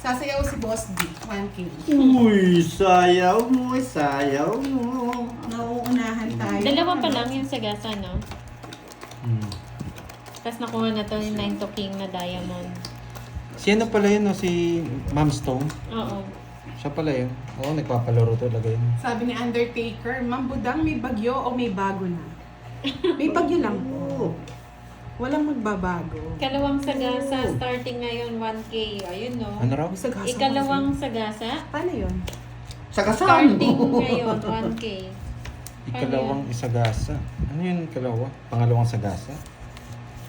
Sasayaw si Boss D, 1K. Uy, sayaw mo, sayaw mo. Nauunahan tayo. Dalawa pa lang yung sagasa, no? Tapos nakuha na to yung 9 to King na diamond. Si ano pala yun, no? Si Ma'am Stone? Oo. Siya pala yun. Oo, nagpapalaro talaga yun. Sabi ni Undertaker, Ma'am Budang, may bagyo o may bago na? May bagyo lang po. Walang magbabago. Ikalawang sagasa, starting ngayon 1K. Ayun, no? Ano raw? Sagasa Ikalawang kasi. sagasa, Paano yun? Sa kasama. starting ngayon 1K. Ikalawang isagasa. Ano yun ikalawa? Pangalawang sagasa?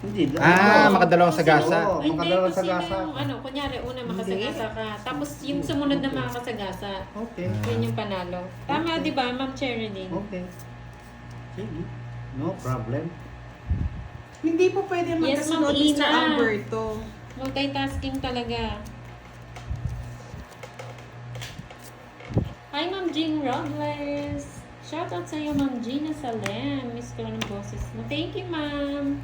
Hindi. Makadalawang sagasa. Oo, Hindi, makadalawang kung sino sagasa. yung, ano, kunyari, una makasagasa ka. Tapos yung sumunod na makasagasa, Okay. yun yung panalo. Tama, di ba, Ma'am Cherilyn? Okay. Sige. No problem. Hindi po pwede Yes, magkasunod, Ma'am Mr. Ina. Alberto. Multitasking talaga. Hi, Ma'am Jean Robles. Shoutout sa iyo, Ma'am Gina Salem. Miss ko ng boses mo. Thank you, Ma'am.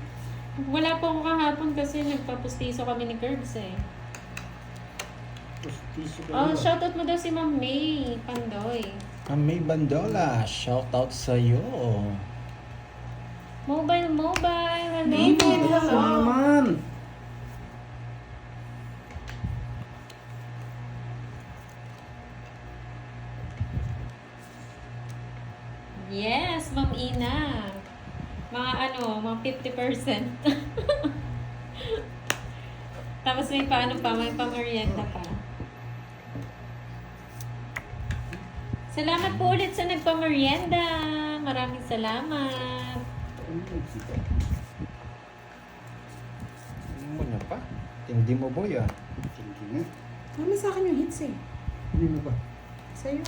Wala po ako kahapon kasi nagpapustiso kami ni Curbs eh. Pustiso ka Oh, na. shoutout mo daw si Ma'am May Pandoy. Ang may bandola. Shoutout sa'yo. Mobile. Hello. David, po. hello. Naman. Yes, Ma'am Ina. Mga mga 50%. Tapos may may pamerienda pa. Salamat po ulit sa nagpamerienda. Maraming salamat. Ano mo na pa? Hindi mo boy ah. Sige nga. Mami sa akin yung hits eh. Ano mo ba? Sa'yo.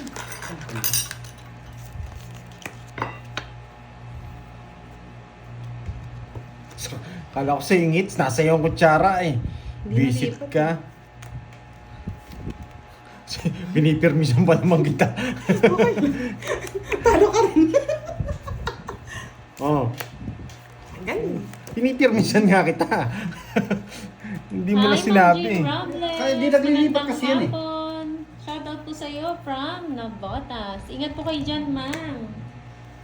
Kala ko sa yung hits, nasa yung kutsara eh. Hindi Visit nalipat ka. Pinipirmisan pa naman kita. Talo ka rin. Oh, Galing. pinipirmisan nga kita. Hindi mo na Hi, sinabi. Ma'am Jean Robles. Kaya di naglilipat Magandang kasi yan eh. hapon. Shoutout po sa iyo from Navotas. Ingat po kayo dyan, ma'am.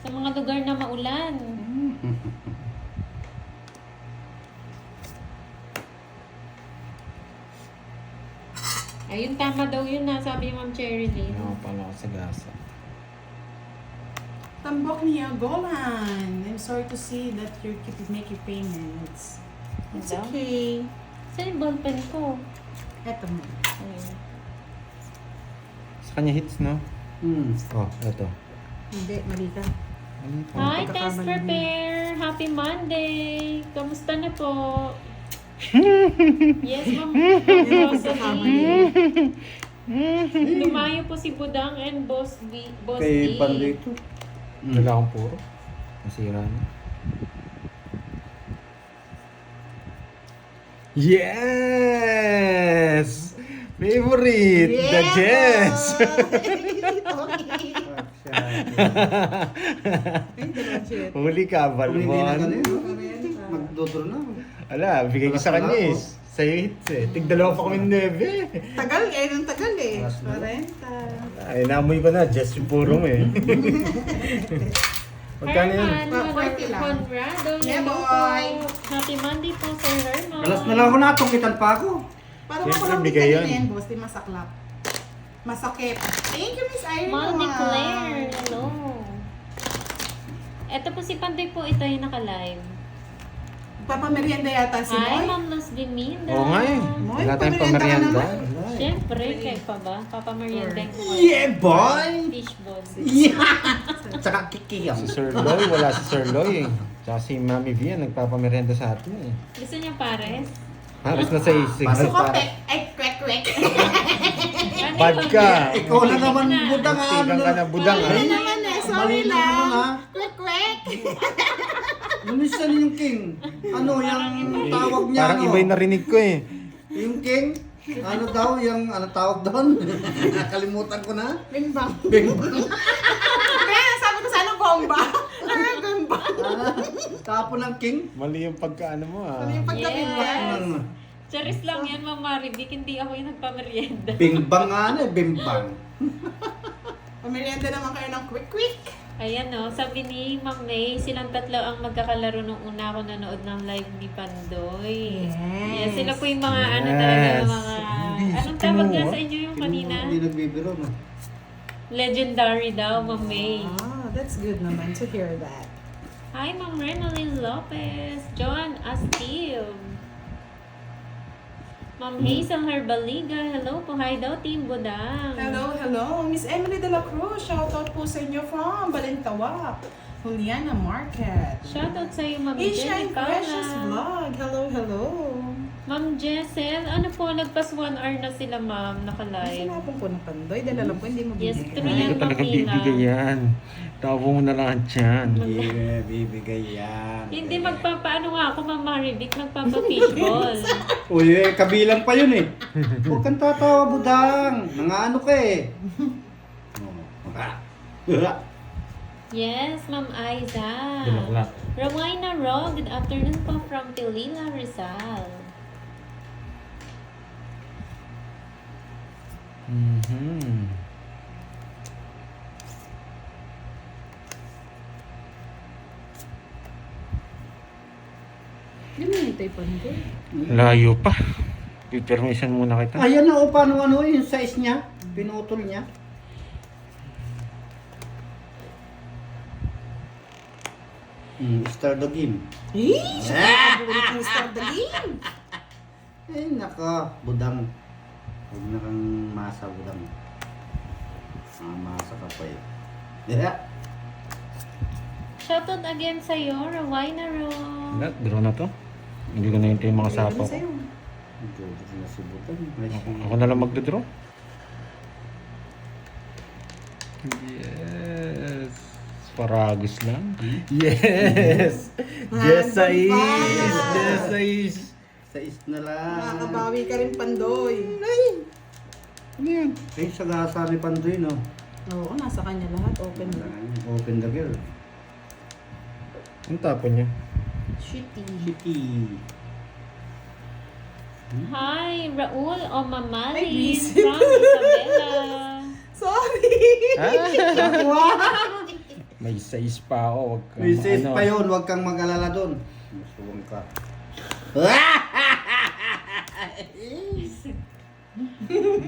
Sa mga lugar na maulan. Ayun, tama daw yun na, sabi ni Ma'am Cherilyn. Ano pala ako sa gasa. Tambok niya, Golan. I'm sorry to see that you keep make your payments. It's Hello? okay. Saan yung ballpen ko? Eto mo. Ayun. Sa kanya hits, no? Oh, eto. Hindi, mali ka. Ano ito? Hi, pagkakamali Test mo. Prepare! Happy Monday! Kamusta na po? Yes, Ma'am. Rosalie. Lumayo po si Budang and Boss B. Boss Kay D. Pandoy ito. Wala akong puro. Nasira na. Yes! Favorite! The Jess! Huli ka, Kung hindi na Balmon. ganun, magdodro na. Ala, bigay ko sa kanya eh. Sa'yo hits eh. Tigdalawa pa kami neve. Tagal eh, nung tagal eh. Last na. 40. Ay, namoy ko na. Jess yung puro mo eh. Magkano yun? Herman 40 lang. Conrado. Yeah, hello boy. po. Happy Monday po, Sir Herman. Alas na lang ako natungkitan pa ako. Para Siyempre, makulapit bigay ka yan. din, boss. Di masaklap. Masakit. Thank you, Miss Irene. Monty Claire. Hello. Ito po si Pandoy po. Ito yung naka-live. Papamerienda yata si Hi, Boy. Ma'am Luz Diminda. Oo nga eh. Moy, Wala tayong pamerienda ka pamerienda. Siyempre, kayo pa ba? Papamerienda ko. Yeah, boy! Fishball. Yeah! Tsaka kiki Si Sir Loy, wala si Sir Loy eh. Tsaka si Mami V ang nagpapamerienda sa atin eh. Gusto niya pares? Halos na sa isig. Pasok Suko, ay, kwek. Bad ka. Ikaw na naman budang Tigang ka na budang Ano ah. naman eh, sorry Mali na naman, ha? lang. Kwek. Lumisan yung king. Ano, yung tawag niya, Parang ano? iba yung narinig ko eh. Yung king? Ano daw, yung ano tawag doon? Nakalimutan ko na. Bimbang. Bimbang. Kaya sabi ko sana bomba. Bimbang. Tapo ng king? Mali yung pagkaano mo ah. Ano yung pagkabimbang? Yes. Charis lang yan, Ma'am Maribik. Hindi ako yung nagpamerienda. Bimbang nga na, bimbang. Pamerienda naman kayo ng quick. Ayan o, sabi ni Ma'am May, silang tatlo ang magkakalaro nung una ako nanood ng live ni Pandoy. Yes. Sila po yung mga ano Yes. talaga, mga... Hindi, Anong si tawag nga Kinuha. sa inyo yung kanina? Hindi nagbibiro, no? Legendary daw, Ma'am May. Ah, that's good naman to hear that. Hi, Ma'am Renalyn Lopez. John Astil. Ma'am Hazel Herbaliga. Hello po. Hi daw, Team Budang. Hello. Miss Emily de la Cruz. Shoutout po sa inyo from Balintawak, Juliana Market. Shoutout sa iyo, Ma'am Asia Jenny and Precious Paula. Vlog. Hello. Ma'am Jessel, ano po, nagpas 1 hour na sila, Ma'am, Ay, naka-live. sinapon ko na Pandoy. Dala lang po, hindi mo Yes, bibigyan. three. Hindi ko talaga Makina. bibigay yan. Tapo mo na lahat yan. Yeah, bibigay yan. Hindi magpapaano nga ako, Ma'am Maribik, magpapa-fishball. Uy, kabilang pa yun eh. Huwag kang tatawa, budang. Nangaano ka eh. Yes, Ma'am Aiza. Bulaklak. Rowena Ro, good afternoon po from Pilila, Rizal. Mhm. Hindi mo nitay Pandoy. Layo pa. Pipermission muna kita. Ayan na o, paano ano yung size niya? Pinutol niya. Start the game. Eh, siya pabulit ng start the game. Eh, naka, budang. Huwag na kang masa, budang. Masa ka pa eh. Yeah. Shoutout again sa iyo, Rowena Ro. Wala, draw na to. Hindi ko na hintay yung mga sapo ko. Sa'yo. Ito na si budang. Ako na lang magdodraw. Yes. Paragos lang. Yes. Yes, Random pa. Yes, sais. Size na lang. Makakabawi ka rin Pandoy. Ano yan? Eh, sagasa ni Pandoy, no? Oo, nasa kanya lahat. Open na. Open the girl. Ang tapon niya. Shitty. Kitty. Hi, Raul Ay, Omamali busy. from Isabela. Sorry! May sais pa ako. Wag kang May safe ano. pa yun, huwag kang mag-alala doon. Masuwang ka.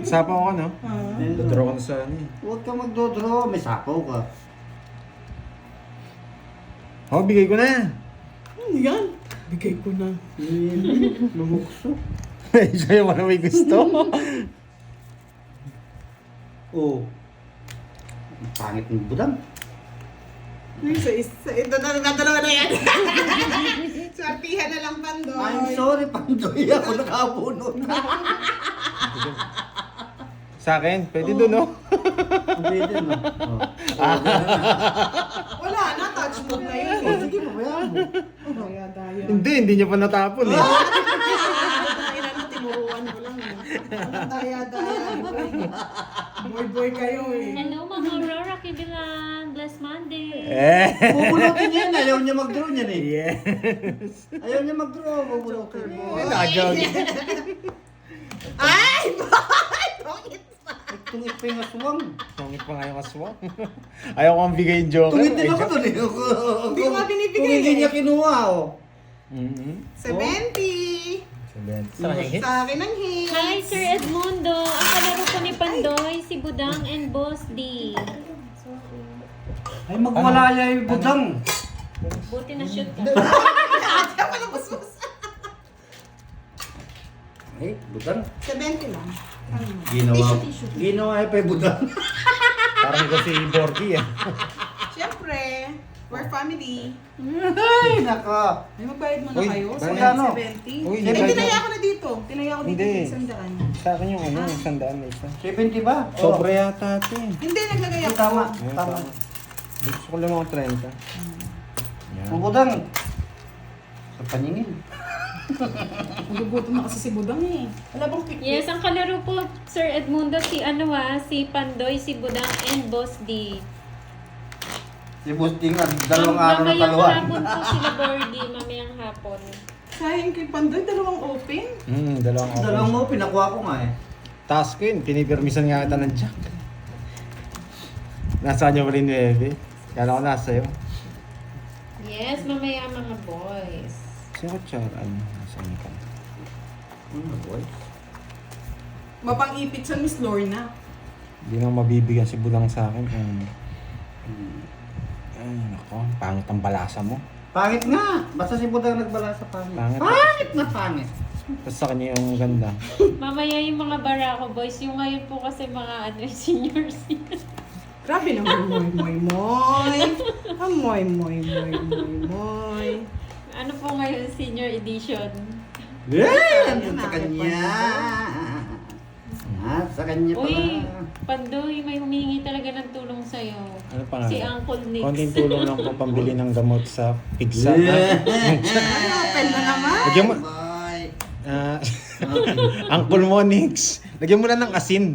Sapo ako, no? Ah. Dodraw ko na sa ano eh. Huwag kang magdodraw, may sapaw ka. Oh, bigay ko na. Yan. Bigay ko na. Lumukso. Sa'yo mo na may gusto. Oo. Ang pangit ng budang. Ay, ito na dalawa na yan. Swartihan na lang Pandoy. I'm sorry, Pandoy. Ako nakabunod. Sa akin, pwede doon, no? Pwede, no? Oh. Wala na, touch mode na yun. Oh, sige, mabayaan mo. Daya. Hindi niya pa natapon eh. Kailan mo, tinuruan ko lang. Daya. Boy kayo eh. Hello, Ma'am Aurora Kibilan. Bless Monday. Bubunutin niya yan. Ayaw niya mag-draw niyan eh. Yes. Ayaw niya mag-draw. Bubunutin niya. Nakajog. Ay! Bakit? Tungit pa yung aswang. Tungit pa nga yung aswang. Ayaw ko ang bigay yung joker. Tungit din Ay, ako joke. doon eh. Hindi ko nga binibigay Kung hindi eh. niya kinuha, oh. 70. Sa akin ang hit. Hi, Sir Edmundo. Ang kalaro ko ni Pandoy, si Budang and Boss D. Ay, magwalaya yung budang. Buti na shoot ka. Ay, budang. 70 lang. Ginawa ay pa yung budang. Parang ko si Borgie ah. Siyempre, we're family. Ay, naka. Ay, magbayad muna Uy, kayo. magkano? 70. Uy, Eh, hindi. tinaya ko na dito. Tinaya ko dito Hindi. sa sandaan. Sa akin yung ano, yung sandaan na isa. 70 ba? Sobra yata ito eh. Hindi, naglagay Oh, ako. tama. Ayun, Tama. Gusto ko lang ako 30. Yan. Budang. Sa paningin. Nagugutom na kasi si Budang eh. Wala bang pick? Yes, ang kalaro po, Sir Edmundo, si si Pandoy, si Budang, and Boss D. Si Busting at dalawang araw na Mamayang taluan. hapon po sila Borgie, mamayang hapon. Sayang kay Pandoy, dalawang open. Dalawang open. Dalawang mo, pinakuha ko nga eh. Task ko yun, pinipirmisan nga ata ng Jack. Nasaan niyo pa rin, Bebe? Kala ko nasa sa'yo. Yes, mamaya mga boys. Sino ko Ano? Nasaan ka? Ano boy? Mapang-ipit siya, Miss Lorna. Hindi nang mabibigyan si Budang sa akin. Ay, nako. Pangit ang balasa mo. Pangit nga! Basta si Budang nagbala sa pangit. Pangit. Pangit na pangit! Basta sa kanya yung ganda. Mamaya yung mga barako boys, yung ngayon po kasi mga seniors. Grabe naman, moy. Moy. Ano po ngayon senior edition? Yeah! Yan, Sa kanya! nakapag- Sa kanya pala. Uy, Pandoy, may humingi talaga ng tulong sa'yo. Ano pa nga? Si Uncle Nix. Konting tulong lang po pambili ng gamot sa pigsa. Yeah! Ano, open na naman. Lagyan mo, Boy! Uncle mo, Nix. Lagyan mo lang ng asin.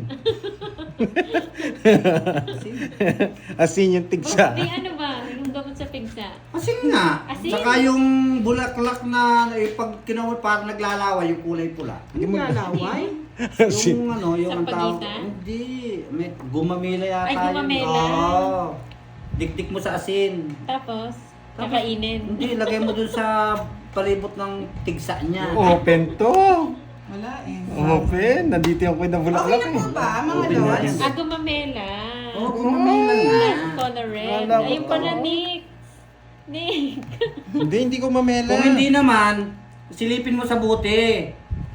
Asin yung tigsa. Di ano ba? Yung gamot sa pigsa. Asin nga. Asin? Saka yung bulaklak na pag kinawal parang naglalawa yung kulay pula. Yung lalaway. Asin. Yung ano, yung ang tawag. Sampagitan? Hindi. May gumamela yata Ay, gumamela. yun. Oo. Dikdik mo sa asin. Tapos, kakainin. Hindi, lagay mo dun sa palibot ng tigsa niya. Open to. Wala eh. Open. Nandito yung kuya ng Okay bulaklak na po eh. ba, mga Open na lods? yan. Gumamela. Oo, gumamela na. Tolerant. Wala ko. Ayun pala, Nick. Nick. Hindi ko mamela. Kung hindi naman, silipin mo sa bote.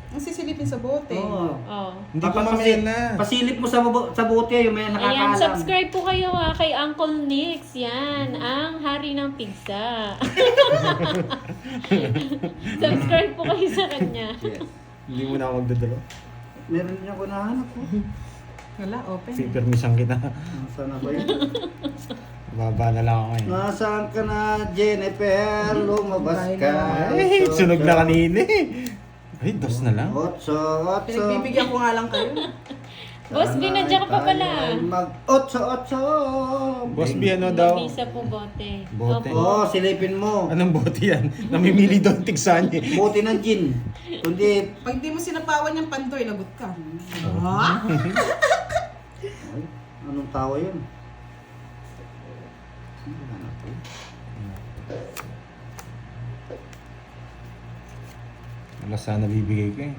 Ang sisilipin sa bote. Oo. Oh. Hindi ko mamela. Pasilip mo sa bote, yung may Ayan, nakakaalam. subscribe po kayo kay Uncle Nix. Yan, ang hari ng pizza. Subscribe po kayo sa kanya. Yes. Hindi mo na ako magdadalo. Meron din ako nahanap ko. Wala, open. Pipirmisan kita. Nasaan na ba yun? Baba na lang ako ngayon. Nasaan ka na, Jennifer? Lumabas ka. Ay, sunog na kanina eh. Ay, dos na lang. Otso. Pinagbibigyan ko nga lang kayo. Boss, binadya ka pa pala. Otso. Boss B, ano daw? Mabisa po bote. Bote. Opo. Oo, silipin mo. Anong bote yan? Namimili doon tigsa niya. Bote ng gin. Kundi, Pag di mo sinapawan yung Pandoy, lagot ka. Ah? ay, anong tawa yun? Hanap ko. Wala sana bibigay ko eh.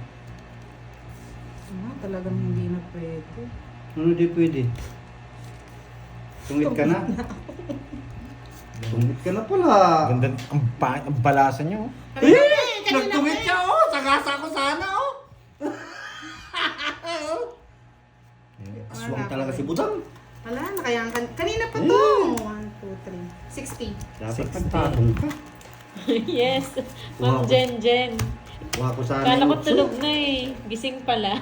Talagang hindi na pwede. Ano di pwede? Tungit ka na? Tungit ka na pala. Ganda, ang balasa niyo. oh. Nagtungit siya, oh. Sagasa ko sana, oh. Aswang talaga si Budang. Wala, nakayang kanina pa to. 1, 2, 3. 60. Dapat nagtatong ka. Yes. Wow. Ma'am Jen. Kuha ko sana Kala ko yung tulog na eh. Gising pala.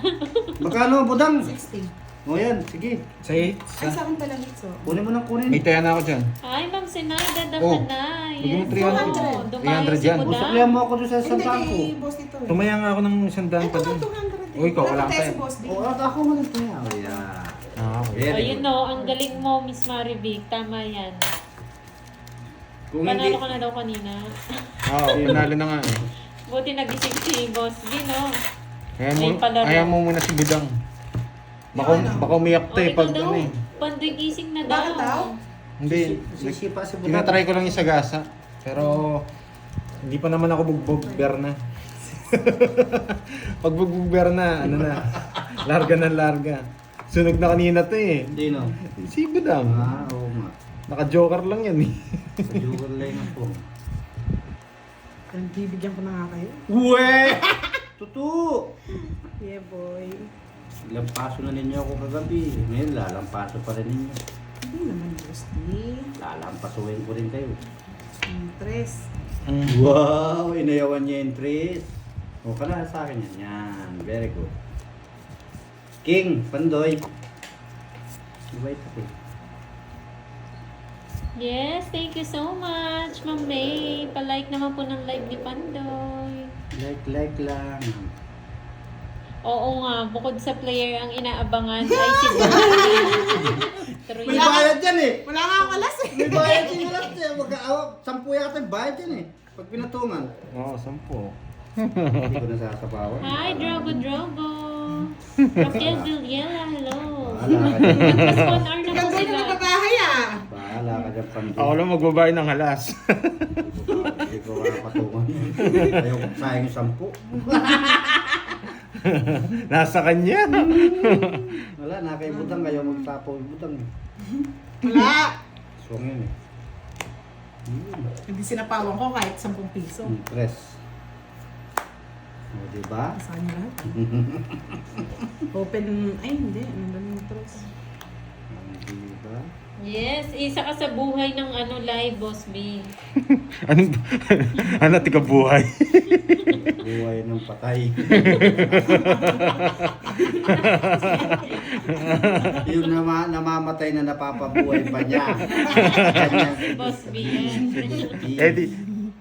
Magkano, Budang? 60. O yan, sige. Ay, sa akin pala nito. Kunin mo ng kunin. May taya na ako dyan. Ay, Ma'am Sinay, dada Oh, ka na. bigyan mo Yes. 300. Oo, dumayo 300 si yan. Budang. Usaplihan mo ako doon sa Hindi, sandaan ko. kay boss dito. Tumaya nga ako ng sandaan Ay, pa dun. 200. Uy, ikaw, wala Dapat pa si eh. boss dito. O, at ako mo lang kaya. O, yan. Ah, okay. Very Ayun good. no, ang galing mo, Miss Marivic. Tama yan. Kung hindi, Panalo ka na daw kanina. Oo, panalo na nga eh. Buti nagising si Boss B, no? Ayan May mo, palaro. ayan mo muna si Budang. Baka umiyak to eh ikaw pag daw. ano eh. Pandoy gising na daw. Bakit daw? Hindi, sisipa si Budang. tinatry ko lang yung sagasa. Pero hindi pa naman ako bugbogber na. Pag bugbogber na, ano na, larga na larga. Sunog na kanina to eh. Sino? Si Budang. Ah, oo nga. Naka-joker lang yan eh. Sa Jewel Lane ako. Bibigyan ko na nga kayo. Uwe! Tutu! Yeah, boy. Lampaso na ninyo ako kagabi. Ngayon, lalampaso pa rin ninyo. Hindi naman, boss D. Lalampasuhin ko rin kayo. Tres. Wow! Inayawan niya yung trees. O, kana sa akin yan. Yan. Very good. King, Pandoy. Diba ito ko? Yes, thank you so much, Ma'am May. Pa-like naman po ng live ni Pandoy. Like lang. Oo nga, bukod sa player ang inaabangan ay si Boss. May bayad yan eh! Wala nga akong alas eh. May bayad yan lahat eh! Mag-aawak. 10 yata yung bayad yan eh. Pag pinatungan. Oo, 10. Hindi ko nasasapawan. Hi, Drogo. Raquel Villela, hello. Bahala ka dyan. Mas 1 hour na po Ganda sila. na babahay ah. Bahala ka dyan, Pandoy. Ako lang magbabayad ng halas. Hindi ko patungan. Ayaw ko sayang yung 10. Nasa kanya. Wala, nakaibutang kayo magsapaw yung butang. Wala. Swang yun eh. Hindi sinapawan ko kahit 10 piso. Press. O, diba? Saan lahat? Open, ay hindi. Nandun yung trust. Diba? Yes, isa ka sa buhay ng live, Boss B. Ano tika buhay? Buhay ng patay. Yung namamatay na napapabuhay pa niya. Ganyan si Boss B yan. Eddie,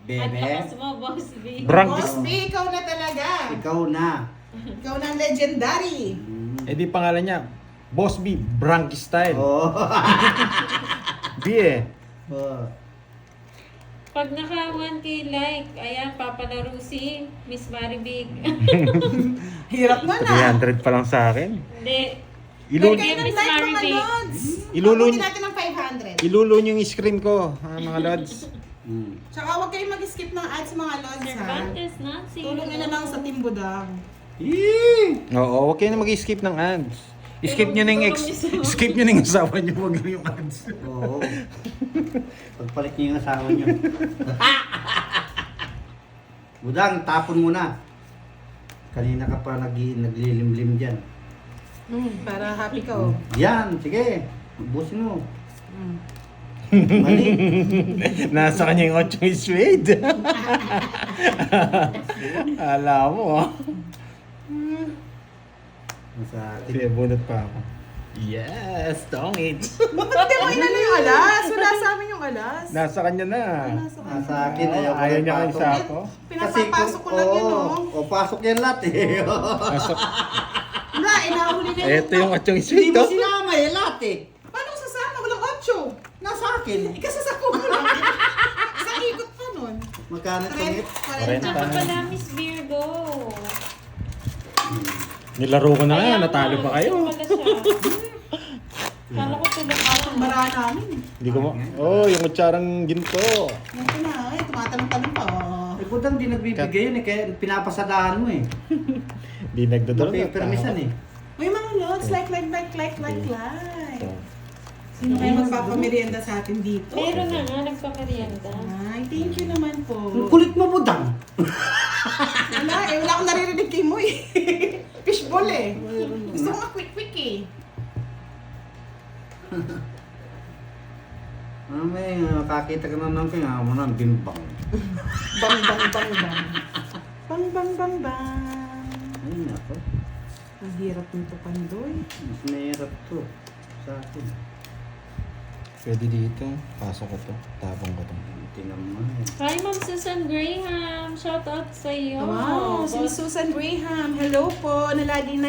At Bebe, lakas mo, Boss B. Brangis. Boss B, ikaw na talaga. ikaw na. Ikaw na ang legendary. Eddie pangalan niya. Boss B, Brangis style. Oh. B eh. Oh. Pag naka 1K like, ayan, papalaro si Miss Maribig. Hirap na na. 300 pa lang sa akin. Hindi. Ilul Lagay ng Miss like mga Maribig. lods. Ilulun- Abutin natin ng 500. Ilulun yung screen ko, mga lods. Tsaka huwag kayong mag-skip ng ads mga lods ha. Cervantes, Nancy. Tulong nyo na lang sa Team Budang. Yee! Oo, huwag kayo na mag-skip ng ads. Skip nyo na yung skip nyo na yung asawa nyo, huwag yung ads. Oo. Pagpalit niyo yung asawa niyo. Budang, tapon mo na. Kanina ka pa naglilimlim dyan. Para happy ka oh. Yan, sige. Busin mo. Mm. Mali. Nasa kanya yung 8 suede. Alam mo, ah. Sa akin. Sige, bunot pa ako. Yes, dong it. Bakit di mo inano yung alas? Wala sa amin yung alas. Nasa kanya na. Sa akin, ayaw ko Ayaw niya nagpasok. kayo sa ako. Pinapapasok ko lang yun oh. O, pasok yan lahat eh. Pasok. Wala, inahuli na Ito yung 8 Hindi suede, mo oh. sinama eh, lahat eh. Paano ko sasama? Walang 8. Nasa akin. Ikasasako mo lang. Isang ikot pa nun. Magkano tungit? 40. Tsaka pala, Miss Virgo. Nilaro ko na nga, Ayan, natalo pa kayo. isa pala siya. Kala ko tulog ako. Bara namin. Hindi ko mo. Oh, yung kutsarang ginto. Yan ko na, eh, tumatanong-tanong pa. Eh, budang di nagbibigay yun eh, kaya pinapasadahan mo eh. Hindi nagdodoro. Mapipermisan eh. Uy mga lods, like. Sino kayo magpapamerienda sa atin dito? Meron na nga, nagpamerienda. Ay, thank you naman po. Ang kulit mo, budang. Wala akong naririnig kay mo eh. Fishball eh. Gusto ko nga quick eh. May kakita ka na ng kaya mo ng bimbang. Bang. Ay, nako. Ang hirap nito Pandoy. Mas mahirap to sa akin. Pwede dito. Pasok ko to. Tapong ko to. Tingnan mo yan. Hi, Ma'am Susan Graham. Shout out sa iyo. Wow, si Miss Susan Graham. Hello po. Nalagi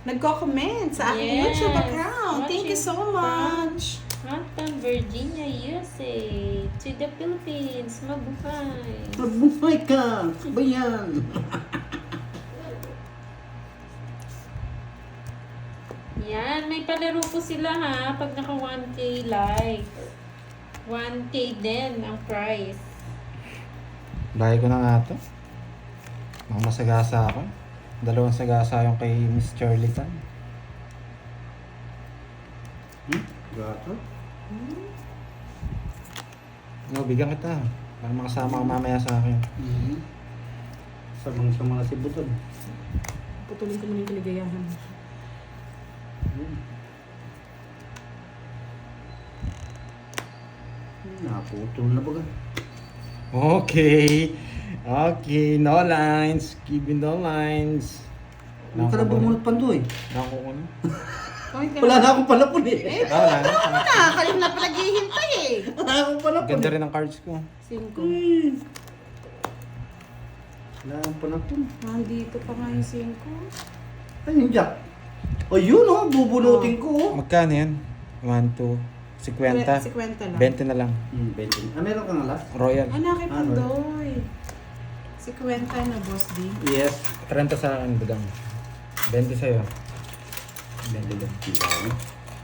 nagko-comment sa aking Yes. YouTube account. Thank you so much. Hampton, Virginia, USA. To the Philippines. Mabuhay. Mabuhay ka! Bayan! Yan, may palaro po sila ha. Pag naka 1K like. 1K din ang price. Bahay ko na nga to. Mga masagasa ako. 2 sagasa yung kay Miss Charlie Tan. Gato? No, bigyan kita. Para makasama ka mamaya sa akin. Samang-sama na si Butod. Putulin ko muna yung kaligayahan. Naputol na baga. Okay. Okay, no lines. Keep in the lines. Huwag ka na bumunot Pandoy. Nako ko na. Comment ka Wala na. na akong palapon eh. Wala na. Kanina pa naghihintay eh. Wala akong palapon Ganda eh. rin ang cards ko. 5. Wala akong palapon. Nandito pa nga yung 5. Ay, yung jack. O yun oh, bubunutin ko oh. Magkano yan? 1, 2, 50. 50 lang. 20 na lang. 20. Ah, meron kang last? Royal. Anak kay Pandoy. Si Kwenta na, Boss D. Yes. 30 sa akin, budang. 20 sa'yo. 20 lang.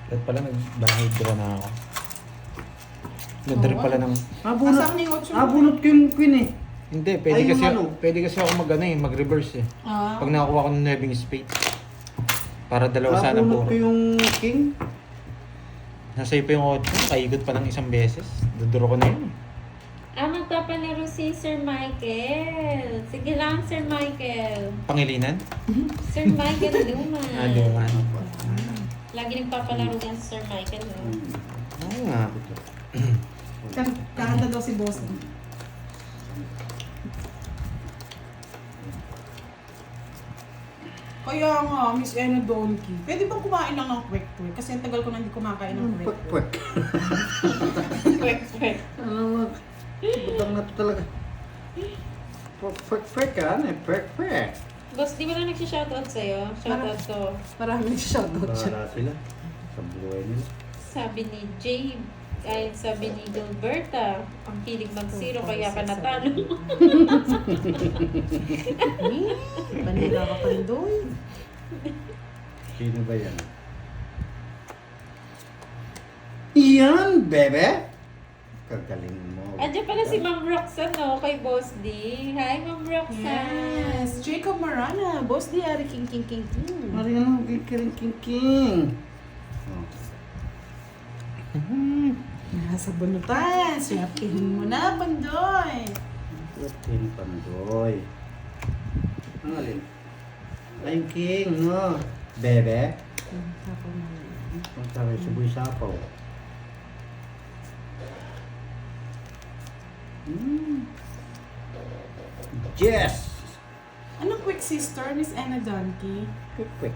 Lahat pala nagbahay dira na ako. Nagdari pala ng... Asak ni Ocho. Bunot ko yung queen eh. Hindi, pwede Ay, yung kasi, ano? pwede kasi ako mag-reverse eh. Ah. Pag nakakuha ko ng 9 spades. Para dalawa sana Bunot puro. ko yung king. Nasa pa yung 8, kaikot pa ng isang beses. Duduro ko na yun. Magpapalaro si Sir Michael. Sige lang, Sir Michael. Pangilinan? Sir Michael Luman. Luman. Lagi nagpapalaro yan si Sir Michael. No? Oo nga. Kakanta daw si Boss D. Kaya nga, Miss Ena Donkey. Pwede bang kumain lang ng quick-quick? Kasi ang tagal ko na hindi kumakain ng quick-quick. Pwek. Quick. Ano mo? Budang na to talaga. Pwek ka, ano eh? Pwek. Boss, di ba na nagsishoutout sa'yo? Shoutout ko. Maraming shoutout siya. Bahala sila. Sa buhay nila. Sabi ni Jay, ay sabi ni Gilberta, ang hilig mag-zero kaya ka natalo. Panila ka pa rin doon. Sino ba yan? Yan, bebe! Kagaling mo. Andiyan pala si Ma'am Roxanne, no, kay Boss D. Hi, Ma'am Roxanne. Yes, Jacob Marana. Boss D, Ari King. Mariano, kikiring king. Oh. Nasa bunutan. Swapihin mo na, Pandoy. Putin Pandoy. Ang alin? Ay, king, no? Bebe? Ang sabi, suboy sapaw. Yes! Anong quick sister, Miss Anna Donkey? Quick.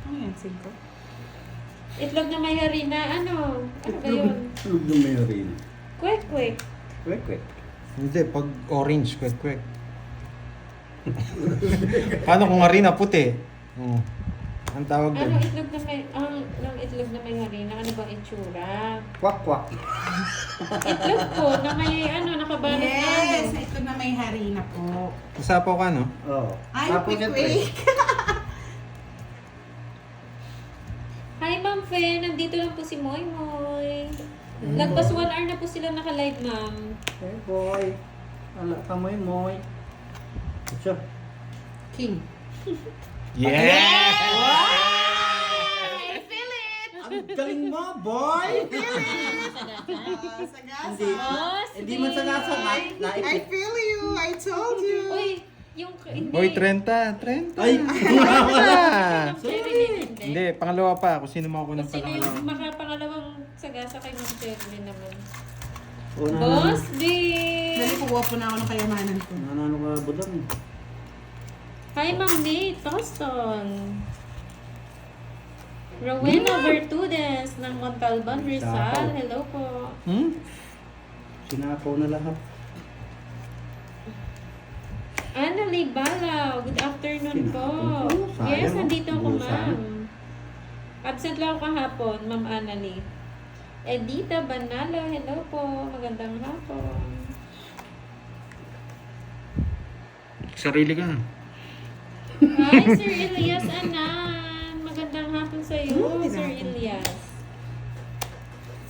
Ano yan, Cinco? Itlog na may harina, ano? Ano ba yun? Tulog na mayorin. Quick. Quick. Hindi, pag orange, kwek. Paano kung harina puti? Ang tawag Ano doon. itlog na may, ng itlog na may harina, ano bang itsura? Kwak. Itlog po, na may, nakabalot na, Yes, ano? ito na may harina po. Masapaw ka, no? Oo. Ay, Tapos quick. Hi, Ma'am Fe, nandito lang po si Moy Moy. Nagpas 1 hour na po sila naka-live, ma'am. Hey boy. Ala ka moy. Ito. King. Yeah! I feel it! Ang galing mo, boy! Sagasa. Boss, Hindi man sagasa. I feel you. I told you. Uy, yung, hindi. Hoy, 30. Ay! Sorry. Hindi, pangalawa pa. Kung sino makukuha ng Sino pangalawa. yung makapangalawang sagasa kay Ma'am Cherry naman? Una Boss, Dali, babe! kukuha po na ako ng kayamanan ko. Nanano ka budang? Hi, Ma'am Nate Toston. Rowena Bertudes ng Montalban, Rizal. Hello po. Sinapaw na lahat. Annalie Balaw, good afternoon po. Sayang, Yes, oh. nandito ako, Busan. ma'am. Absent lang ako kahapon, Ma'am Annalie. Edita Banalo, hello po. Magandang hapon. Sarili ka. Hi, Sir Elias Anan. Magandang hapon sa iyo, Sir Elias.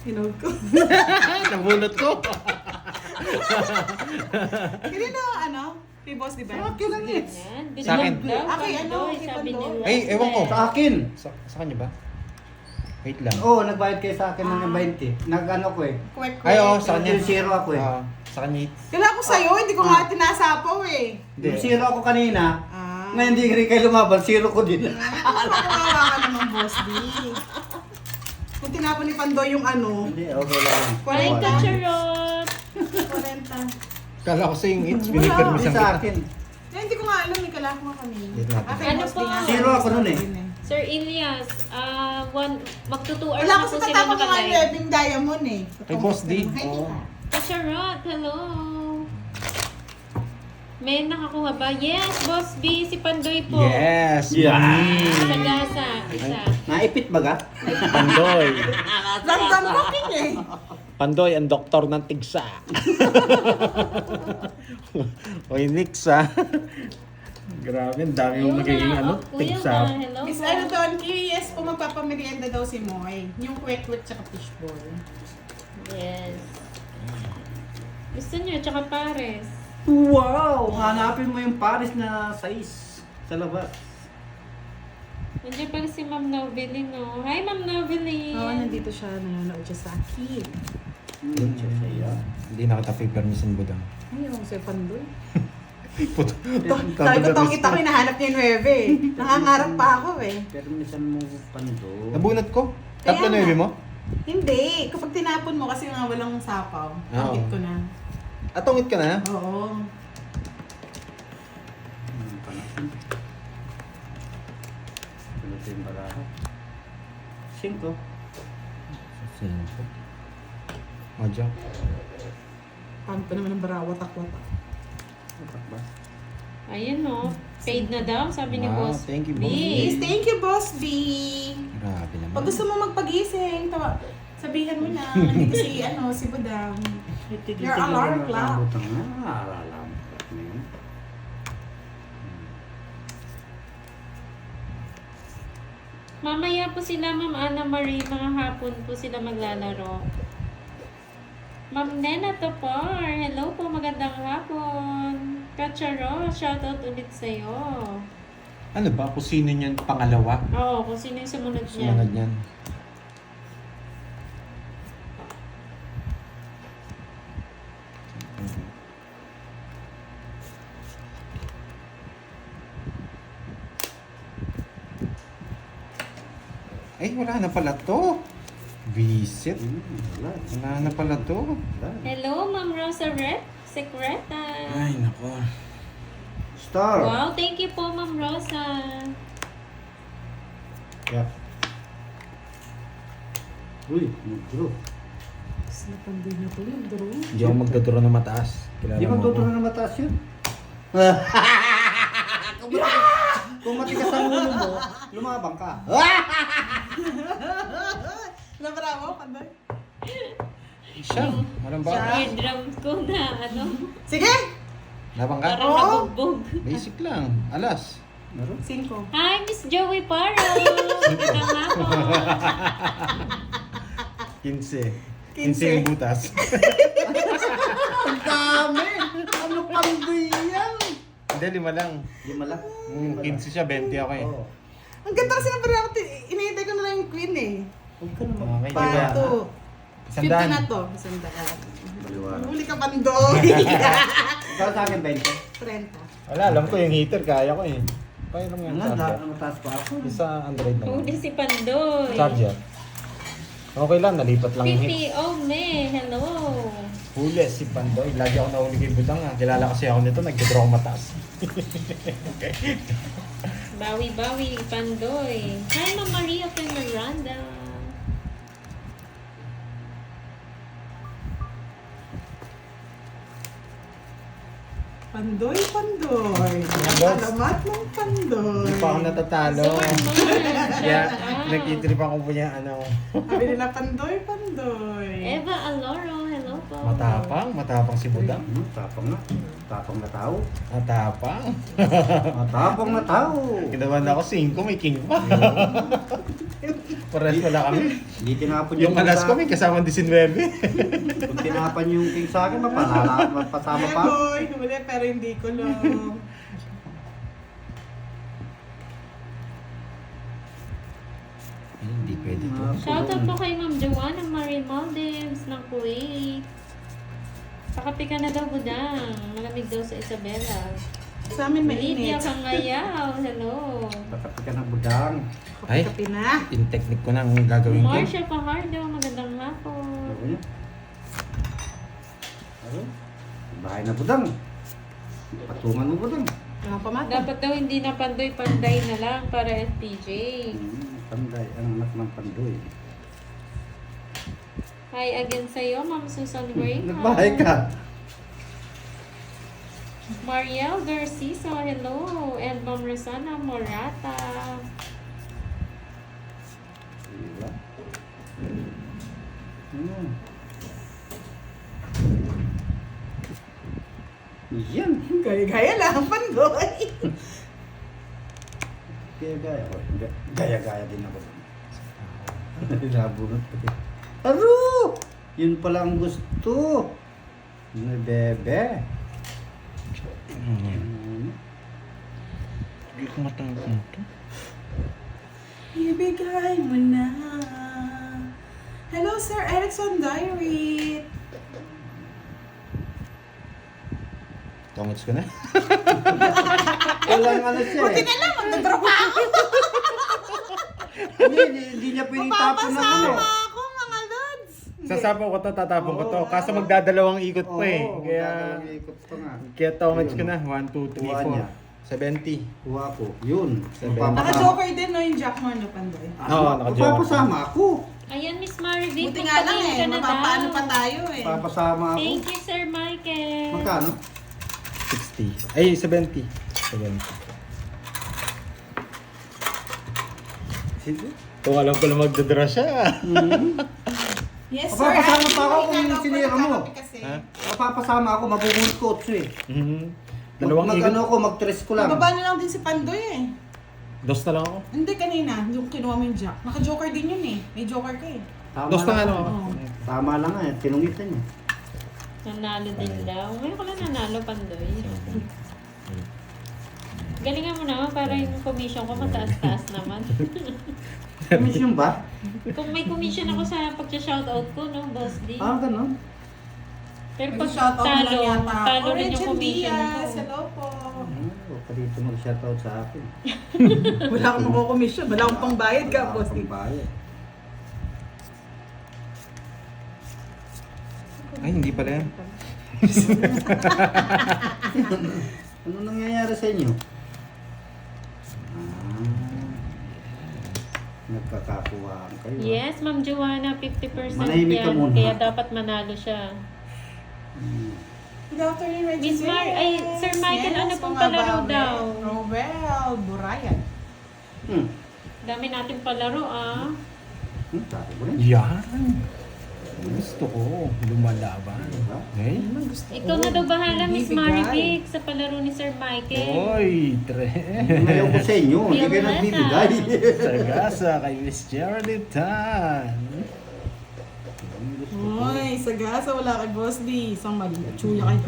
Sinod ko. Nabulot ko. Kanina, kay Boss, di ba? Sa akin lang eh. Yan. Good Sa akin. luck daw, Kay Pandoy, kay sabi ni Pandoy. Ay, ewan ko. Roswell. Sa akin. Sa kanya ba? Wait lang. Oo, nagbayad kayo sa akin ng 20. Nag-ano ko eh. Quick. Ay, oo, sa kanya. Yung zero ako eh. Sa kanya. Kailangan ko sa'yo, hindi ko nga tinasapaw eh. Hindi. Yung zero ako kanina. Ah. Ngayon hindi rin kayo lumaban, zero ko din. Kawawa ka naman, Boss D. Kung tinapon ni Pandoy yung Hindi, okay lang. Hi, 40. Kacharot. 40. Kala ko sa yung hits, Wala. binipirmisan Hindi sa kita. akin. Hindi ko nga alam, may kailangan ko nga kanina. Wait natin. Kay Ano Boss D po? nga. Zero ako nun eh. Sir Elias, magto 2 hours Wala na ko po sa sila tatapon ko nga yung naka-live. webbing diamond eh. Kay Boss D. Hi, Oo. tita. Kacharot, hello. May nakakuha ba? Yes, Boss B, si Pandoy po. Yes! Yeah. Sagasa, isa. Naipit ba ka? Pandoy! Ramdam ko king eh. Pandoy, ang doktor ng tigsa. Oy, Nix ah. Grabe, ang dami yung magiging Kuya tigsa. Ma, hello Miss po. ano doon, yes po magpapamerienda daw si Moy. Yung kwek-kwek tsaka fishball. Yes. Gusto niyo, tsaka pares. Wow! Hanapin mo yung Paris na size sa labas. Nandiyan pala si Ma'am Noveline, no? Hi, Ma'am Noveline! Oo, nandito siya, nanonood siya sa akin. Hindi na kita pipermisin, Budang. Ay, yung sa'yo Pandoy. Puto. Sabi ko tong kita ko, hinahanap niya yung 9 eh. Nangangarap pa ako eh. Pero minsan mo pando. Nabunot ko. Kaya Tatlo na nga. yun mo? Hindi, kapag tinapon mo kasi nga walang sapaw, tangkit ko na. Atungit ka na? Oo. Ito yung baraha. 5. Sino? Madya. Pangit pa naman ng barawatak-watak. Utak ba? Ayun, no? Paid na daw, sabi ni Wow, Boss thank you, B. Boss B. Yes, thank you, Boss B. Grabe naman. Pag gusto mo magpagising, sabihan mo na, nandito si Budang. Your alarm clock. Butang na, alarm clock na yun. Mamaya po sila, Ma'am Ana Marie, mga hapon po sila maglalaro. Ma'am Nena Topor, hello po, magandang hapon. Kacharo, shoutout ulit sa'yo. Ano ba? Kung sino niyan pangalawa? Oo, kung sino yung sumunod niya. Sumunod niyan. Ay, wala na pala to. Visit. Wala. Wala na pala to. Wala. Hello, Ma'am Rosa Rep, Secreta. Ay, nako. Star. Wow, thank you po, Ma'am Rosa. Yeah. Uy, nag-draw. Mas na Pandoy na to yung draw. Hindi ako magdaduro ng mataas. Kilala Di mo magtuturo ako. na mataas yun. Kung matigas ang ulo mo, lumabang ka. Nabara mo, Pandoy? Siya. Walang ba? Eardrum ko na, ano, Sige! Labang ka? parang Oo. nabugbog. Basic lang. Alas. Meron? 5. Hi, Miss Joey Paro. Magandang hapon. 15. 15 yung butas. Ang dami! Ano pandoy yan? Hindi, 5 lang. Di malak. 15 siya, 20 ako eh. Oo. Ang ganda kasi ng barako. Inihintay ko na lang yung queen eh. Huwag ka na Okay, Para diba? to. 50 Sandaan. na to. Sandaan. Baliwara. Huli ka, Pandoy. Ikaw sa akin, 20. 30. Wala, alam ko yung heater, kaya ko eh. Kaya lang yung Ano, charger. mataas pa ako. Isa Android na lang. Huli si Pandoy. Charger. Okay lang, nalipat lang yung hit. Pipi Ome, hello. Huli si Pandoy. Lagi ako nahuli kay Budang ah. Kilala kasi ako nito, nag-draw ako mataas. Bawi-bawi, Pandoy. Hi, Ma'am Maria from Miranda. Pandoy, Pandoy. Boss. Alamat ng Pandoy. Hindi pa ako natatalo. Zorman, Kaya shout out. nagtitrip ako po niya, ano. Sabi nila, Pandoy, Pandoy. Eva Aloro, hello po. Matapang si Budang. Tapang na. Tapang na tao. Matapang. Tapang na tao. Kinaban ako 5, may king pa. Pares wala kami. Hindi tinapon Yung king alas sa- ko may kasama 19. Kung tinapan yung king sa akin, mapasama Eh, pa. boy, huli pero hindi ko lang. Hindi pwede to. Shoutout po kay Ma'am Joanna Marie Maldives ng Kuwait. Pakapi ka na daw, Budang. Malamig daw sa Isabela. Sa amin Lydia mainit. Kangayaw, hello. Bakapi ka ng budang. Ay. Kapi na. In technique ko nang gagawin ko. Marcia Pajardo, magandang hapon. Ano yun? Ano? Bahay na budang. Patungan mo budang. Ano pa mata? Dapat daw hindi na pandoy-panday na lang para FPJ. Panday, ang anak ng pandoy. Hi again sa'yo, Ma'am Susan Gray. Nagbahay ka. Mariel Garciso, hello. And Ma'am Rosana Morata. Diba? Yan. Gaya-gaya lang, Pandoy. Gaya-gaya ako. Gaya-gaya din ako. Nabunot ko. Aro! Yun pala ang gusto. May bebe. Hindi ko matawag mo ito. Ibigay mo na. Hello, Sir Erickson Diary. Tongits ko na. Walang ano siya Buti eh. na lang, magtatrabaho. Hindi niya pinitapon ng ano. Mapapasama ako, mga lods. Sasapaw ko to, tatapon ko to. Kaso magdadalawang ikot pa eh. Oo, Kaya, magdadalawang ikot pa nga. kaya tongits ko na. 1, 2, 3, Kuha niya. 4. 70. Kuha ko. Yun. Naka-joker din, no, yung Jack Moore na Pandoy. Oo, naka-joker. Papasama ako. Ayan, Miss Marivic. Buti nga lang magpagaling eh, ka na mapapaano daw. pa tayo eh. Papasama ako. Thank you, Sir Michael. Magkano? 60. Ay, 70. 70. Sige. Kung alam ko lang magdadra siya. Yes, sir. Papapasama pa ako Ay, kung hindi ko sinira mo. nakakapi kasi. Ha? Papasama ako, mabubunot ko eh. Dalawang ikot. Mag-ano ko, mag-tres ko lang. Mababa na lang din si Pandoy eh. Dos na lang ako. Hindi kanina, yung kinuha mo yung Jack. Naka-joker din yun eh. May joker ka eh. Tama Dos na nga lang. lang ako. Oo. Tama lang nga, tinungitan niya. Nanalo din daw. Ngayon ko lang nanalo, Pandoy. Galingan mo naman para yung commission ko mataas-taas naman. Commission ba? Kung may commission ako sa pag-shoutout ko, no, Boss D. Ganun. Pero pag Mag-shoutout mo lang talo, yata. talo rin yung Origin commission Diaz, ko. hello po. Huwag ka dito mag-shoutout sa akin. Wala akong makukomission. Wala akong pangbayad ka, Wala boss. akong bayad. Ay, hindi pala yan. Ano nangyayari sa inyo? Nagkakakuhaan kayo. Yes, Ma'am Joanna, 50% Manahimik ka yan. muna. Kaya dapat manalo siya. Good afternoon, Reggie. Miss Mar- ay, Sir Michael, ano pong mga palaro babe. daw? Roel Burayan. Dami natin palaro, ah. Sabi ko rin. Yan. Gusto ko. Lumalaban. Diba? Eh? Ikaw na daw bahala, Miss Bibigay. Marivic, sa palaro ni Sir Michael. Oy, tre. Ayaw ko sa inyo, hindi kayo Violeta. nagbibigay. Sagasa kay Miss Geraldine Tan. Uy, sagasa, wala kay Boss D. Isang mali. Chuya kayo.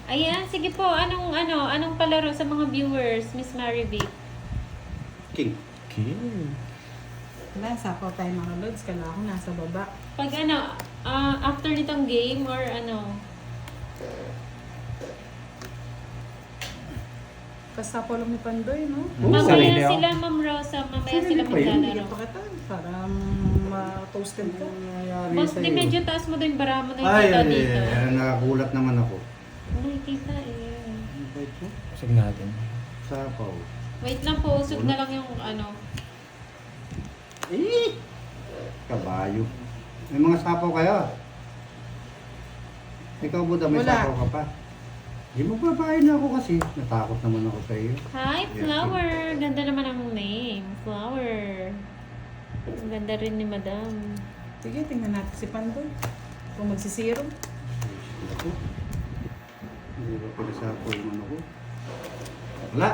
Ayan, sige po. Anong palaro sa mga viewers, Miss Marivic? King. Okay. Wala, sapaw tayo mga lods. Kala ko nasa baba. Pag after nitong game or ano, Kasapaw lang ni Pandoy, no? mamaya sarili ako. sila, Ma'am Rosa, mamaya Sarili sila pa yun, Hindi maglalaro. pa kita. Para ma-toasted ka. Boss, di medyo taas mo din bara mo Ay, nakikita dito. nakakulat naman ako. Nakikita eh. Usag natin. Sapaw. Wait lang po, usog na lang yung ano. Kabayo. May mga sapaw kayo. Ikaw, Buda, may Wala. sapaw ka pa. Di mo babae na ako kasi. Natakot naman ako sa iyo. Hi, Flower! Ganda naman ang name. Flower. Ang ganda rin ni Madam. Sige, tingnan natin si Pandoy. Kung magsisiro. Ako. Hindi ba pinasapaw yung ano ko? Wala.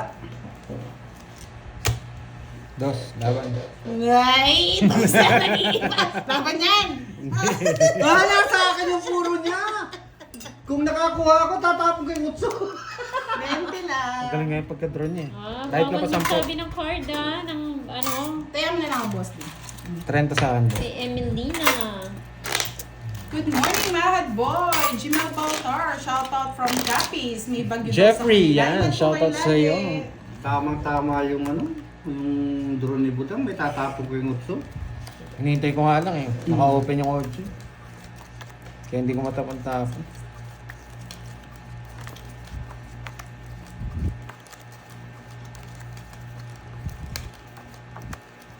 Dos, laban. Ay! Tapos na nag-iiba. Laban yan! Wala sa akin yung puro niya. Kung nakakuha ako, tatapon ko yung utso. 20 lang. Ang galing nga yung pagka-draw niya. Kahit Kahit na pa 10. sabi ng card ng ano, Tayam na lang ang boss din. 30 sa akin. si Emelina. Good morning, Mahad Boy! Jimel Baltar, shoutout from Capiz. May bagyo daw Jeffrey, sa yan. Kailan po Shoutout kayo sa iyo. lagi? Tamang-tama yung ano, yung drone ni Budang, may tatapon ko yung utso. Hinihintay ko nga lang eh. Naka-open yung audio. Kaya hindi ko matapon-tapon.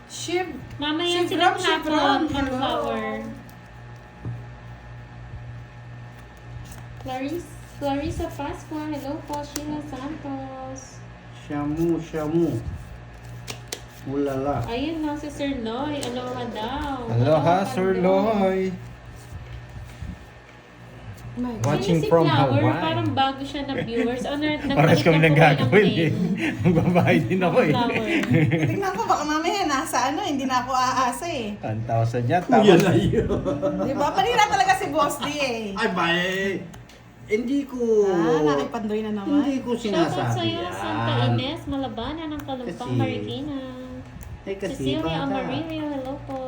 Shib. Mamaya Si silang Bram, hapon, hello. Flower. Clarice? Clarissa Pascua, hello po. Sheila Santos. Shamu. Ulala. Ayun na si Sir Loy. Aloha daw. Aloha, Sir Loy. My Watching Si from Flower, Hawaii. Parang bago siya na viewers. Paras kami nang gagawin eh. Magbabayad din ako eh. Tingnan ko, baka mamaya nasa hindi na ako aasa eh. 1,000 yan. Kuya Tapos, na yun. Di ba? Panira talaga si Boss D eh. Ay, bay. Hindi ko... Nakipandoy na naman. Hindi ko Shoutout sinasabi sa'yo, yan. Santa Ines, Malabanan ng Kalumpang Kasi- Marikina. Kasi Cecilia bata. Amarillo, hello po.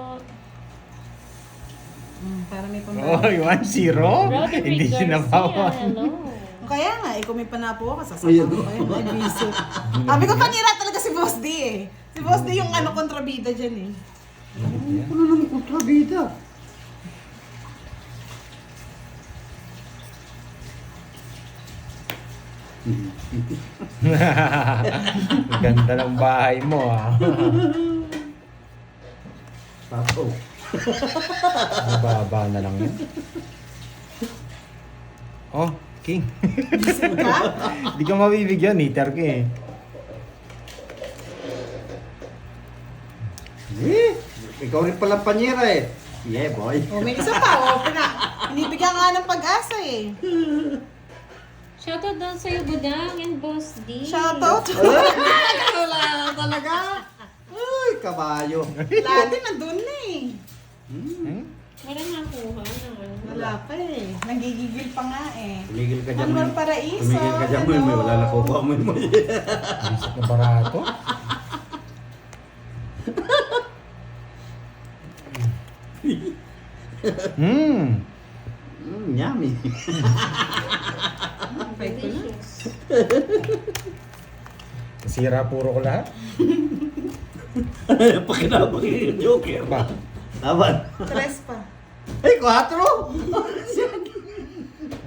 Para may oh, pambahan. 1-0? Roderick Hindi Garcia, sinabawan. hello. Kaya nga, kung may panapo ako, Ayun. sasapaw ko yun. Ay, bisit. Sabi ko, panira talaga si Boss D eh. Si Boss D yung kontrabida dyan eh. Ano naman kontrabida? Ganda ng bahay mo ah. Papo. Mababa na lang yun. Oh, King. Bisit ka? Di ka mabibigyan, hater ka eh. Ikaw rin palang panyera eh. Yeah, boy. O, may isa pa. O, pinibigyan nga ng pag-asa eh. Shoutout daw sa'yo, Budang and Boss D. Shoutout. Wala talaga. Ay, kabayo. Lati nandun na eh. Hmm? Wala nakuha ng ano. Wala pa eh. Nagigigil pa nga eh. Tumigil ka dyan. Manuel Paraiso. Tumigil ka dyan, may wala na kukuha mo mo. Isip na barato. Hmm. Yummy. Delicious. Sira puro ko lahat. Pakinabang yung joker. Ba? Laban. Tres pa. Ay, 4!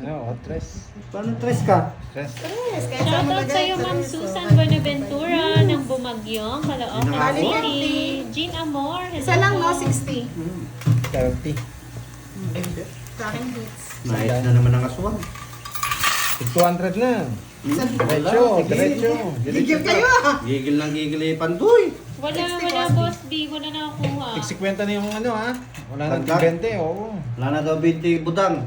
Ano, otres. Paano 3 ka? Tres. Tres. Kaya Shoutout sa'yo, Ma'am Susan Bonaventura ng Bumagyong, Caloocan Nakakatuwa. City. Jean Amor, hello Isa lang po. no, 60. 30. Sa akin hits. Nais na naman ang aswang. 200 na. Diretso, diretso. Gigil kayo ah. Gigil ng gigil eh, pantoy. Wala, 60 wala, Boss D. Boss B. Wala na nakuha. Tig 50 na yung ano ha. Wala nang Dagdag. 20, oo. Wala na daw 20 budang.